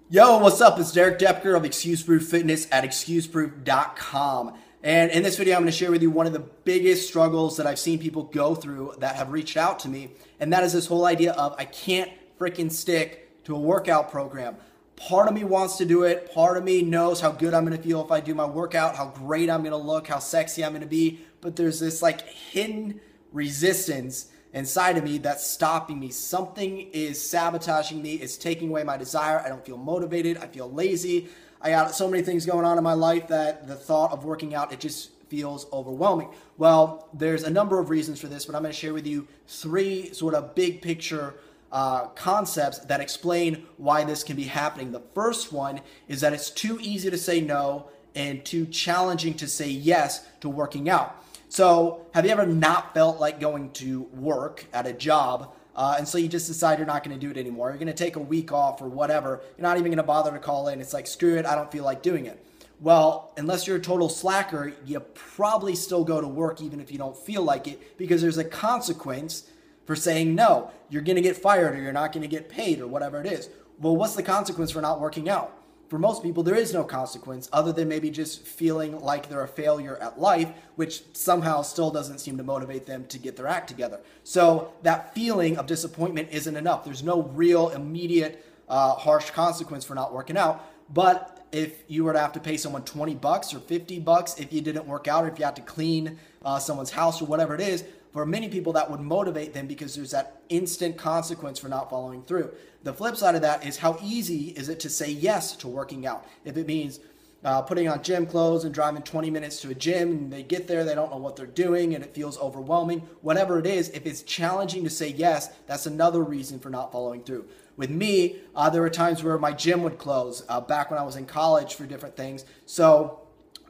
Yo, what's up? It's Derek Depker of Excuse Proof Fitness at excuseproof.com. And in this video, I'm going to share with you one of the biggest struggles that I've seen people go through that have reached out to me. And that is this whole idea of I can't freaking stick to a workout program. Part of me wants to do it. Part of me knows how good I'm going to feel if I do my workout, how great I'm going to look, how sexy I'm going to be. But there's this like hidden resistance inside of me that's stopping me. Something is sabotaging me. It's taking away my desire. I don't feel motivated. I feel lazy. I got so many things going on in my life that the thought of working out, it just feels overwhelming. Well, there's a number of reasons for this, but I'm going to share with you three sort of big picture concepts that explain why this can be happening. The first one is that it's too easy to say no and too challenging to say yes to working out. So have you ever not felt like going to work at a job and so you just decide you're not going to do it anymore? You're going to take a week off or whatever. You're not even going to bother to call in. It's like, screw it, I don't feel like doing it. Well, unless you're a total slacker, you probably still go to work even if you don't feel like it, because there's a consequence for saying no. You're going to get fired or you're not going to get paid or whatever it is. Well, what's the consequence for not working out? For most people, there is no consequence other than maybe just feeling like they're a failure at life, which somehow still doesn't seem to motivate them to get their act together. So that feeling of disappointment isn't enough. There's no real immediate harsh consequence for not working out. But if you were to have to pay someone $20 or $50 if you didn't work out, or if you had to clean someone's house or whatever it is, for many people that would motivate them because there's that instant consequence for not following through. The flip side of that is how easy is it to say yes to working out? If it means putting on gym clothes and driving 20 minutes to a gym and they get there, they don't know what they're doing and it feels overwhelming. Whatever it is, if it's challenging to say yes, that's another reason for not following through. With me, there were times where my gym would close back when I was in college for different things. So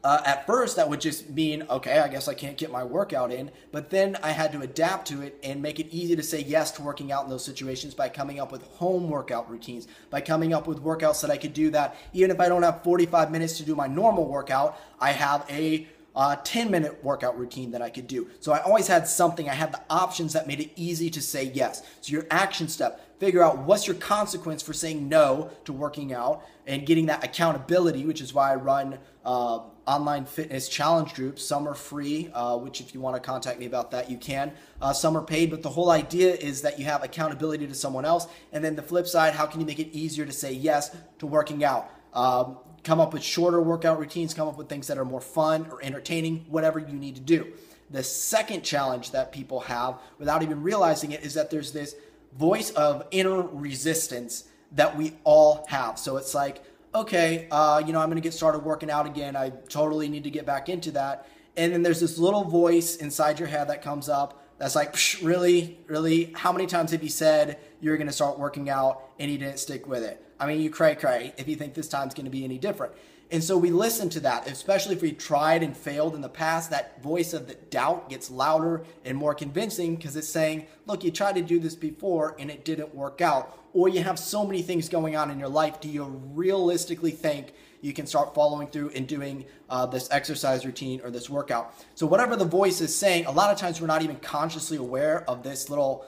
at first, that would just mean, okay, I guess I can't get my workout in. But then I had to adapt to it and make it easy to say yes to working out in those situations by coming up with home workout routines, by coming up with workouts that I could do that even if I don't have 45 minutes to do my normal workout, I have a 10-minute workout routine that I could do. So I always had something. I had the options that made it easy to say yes. So your action step, figure out what's your consequence for saying no to working out and getting that accountability, which is why I run online fitness challenge groups. Some are free, which if you want to contact me about that, you can. Some are paid, but the whole idea is that you have accountability to someone else. And then the flip side, how can you make it easier to say yes to working out? Come up with shorter workout routines, come up with things that are more fun or entertaining, whatever you need to do. The second challenge that people have without even realizing it is that there's this voice of inner resistance that we all have. So it's like, okay, I'm going to get started working out again. I totally need to get back into that. And then there's this little voice inside your head that comes up that's like, really, really, how many times have you said you're going to start working out and you didn't stick with it? I mean, you cray if you think this time's going to be any different. And so we listen to that, especially if we tried and failed in the past. That voice of the doubt gets louder and more convincing because it's saying, look, you tried to do this before and it didn't work out. Or you have so many things going on in your life. Do you realistically think you can start following through and doing this exercise routine or this workout? So whatever the voice is saying, a lot of times we're not even consciously aware of this little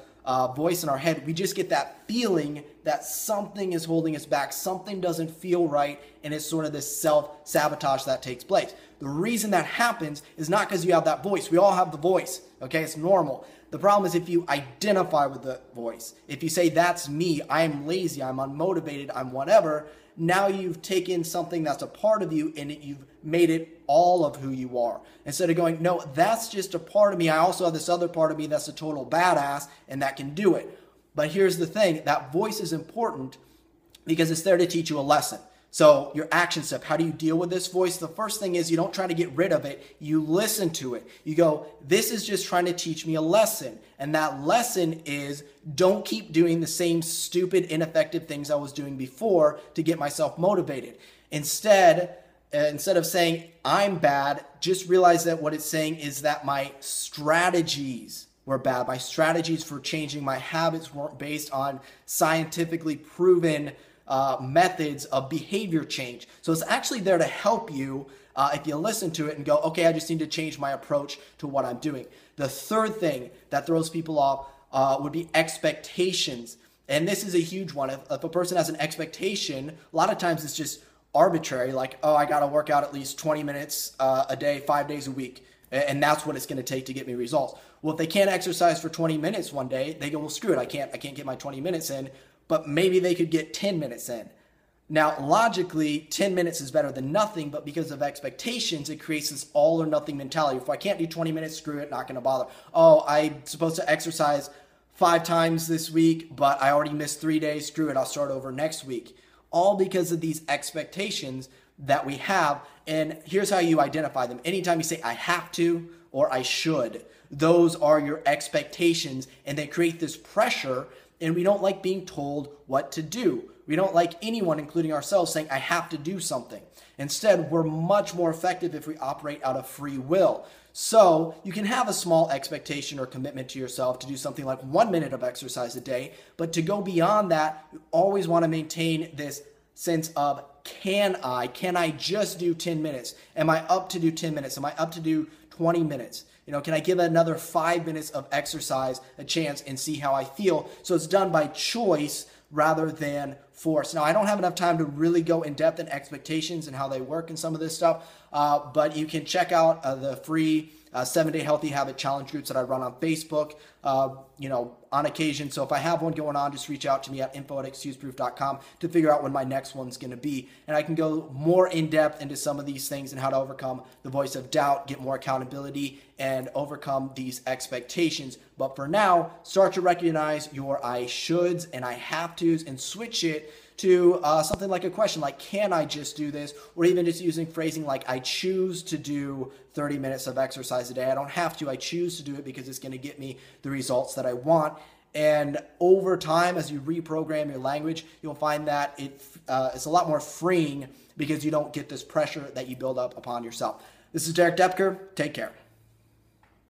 voice in our head. We just get that feeling that something is holding us back, something doesn't feel right, and it's sort of this self-sabotage that takes place. The reason that happens is not because you have that voice. We all have the voice, okay? It's normal. The problem is if you identify with the voice. If you say, that's me, I'm lazy, I'm unmotivated, I'm whatever, now you've taken something that's a part of you and you've made it all of who you are. Instead of going, no, that's just a part of me. I also have this other part of me that's a total badass and that can do it. But here's the thing, that voice is important because it's there to teach you a lesson. So your action step, how do you deal with this voice? The first thing is you don't try to get rid of it. You listen to it. You go, this is just trying to teach me a lesson. And that lesson is don't keep doing the same stupid, ineffective things I was doing before to get myself motivated. Instead of saying I'm bad, just realize that what it's saying is that my strategies were bad. My strategies for changing my habits weren't based on scientifically proven methods of behavior change. So it's actually there to help you if you listen to it and go, okay, I just need to change my approach to what I'm doing. The third thing that throws people off would be expectations. And this is a huge one. If a person has an expectation, a lot of times it's just arbitrary, like, oh, I got to work out at least 20 minutes a day, 5 days a week. And that's what it's going to take to get me results. Well, if they can't exercise for 20 minutes one day, they go, well, screw it. I can't get my 20 minutes in, but maybe they could get 10 minutes in. Now, logically, 10 minutes is better than nothing, but because of expectations, it creates this all or nothing mentality. If I can't do 20 minutes, screw it, not going to bother. Oh, I'm supposed to exercise 5 times this week, but I already missed 3 days, screw it, I'll start over next week. All because of these expectations that we have. And here's how you identify them. Anytime you say, I have to, or I should, those are your expectations, and they create this pressure, and we don't like being told what to do. We don't like anyone, including ourselves, saying, I have to do something. Instead, we're much more effective if we operate out of free will. So you can have a small expectation or commitment to yourself to do something like 1 minute of exercise a day, but to go beyond that, you always want to maintain this sense of, can I just do 10 minutes? Am I up to do 10 minutes? Am I up to do 20 minutes? Can I give another 5 minutes of exercise a chance and see how I feel? So it's done by choice rather than force. Now, I don't have enough time to really go in depth in expectations and how they work and some of this stuff, but you can check out the free 7-day healthy habit challenge groups that I run on Facebook, on occasion. So if I have one going on, just reach out to me at info@excuseproof.com to figure out when my next one's going to be. And I can go more in depth into some of these things and how to overcome the voice of doubt, get more accountability, and overcome these expectations. But for now, start to recognize your I shoulds and I have tos and switch it to something like a question like, can I just do this? Or even just using phrasing like, I choose to do 30 minutes of exercise a day. I don't have to. I choose to do it because it's going to get me the results that I want. And over time, as you reprogram your language, you'll find that it's a lot more freeing because you don't get this pressure that you build up upon yourself. This is Derek Depker. Take care.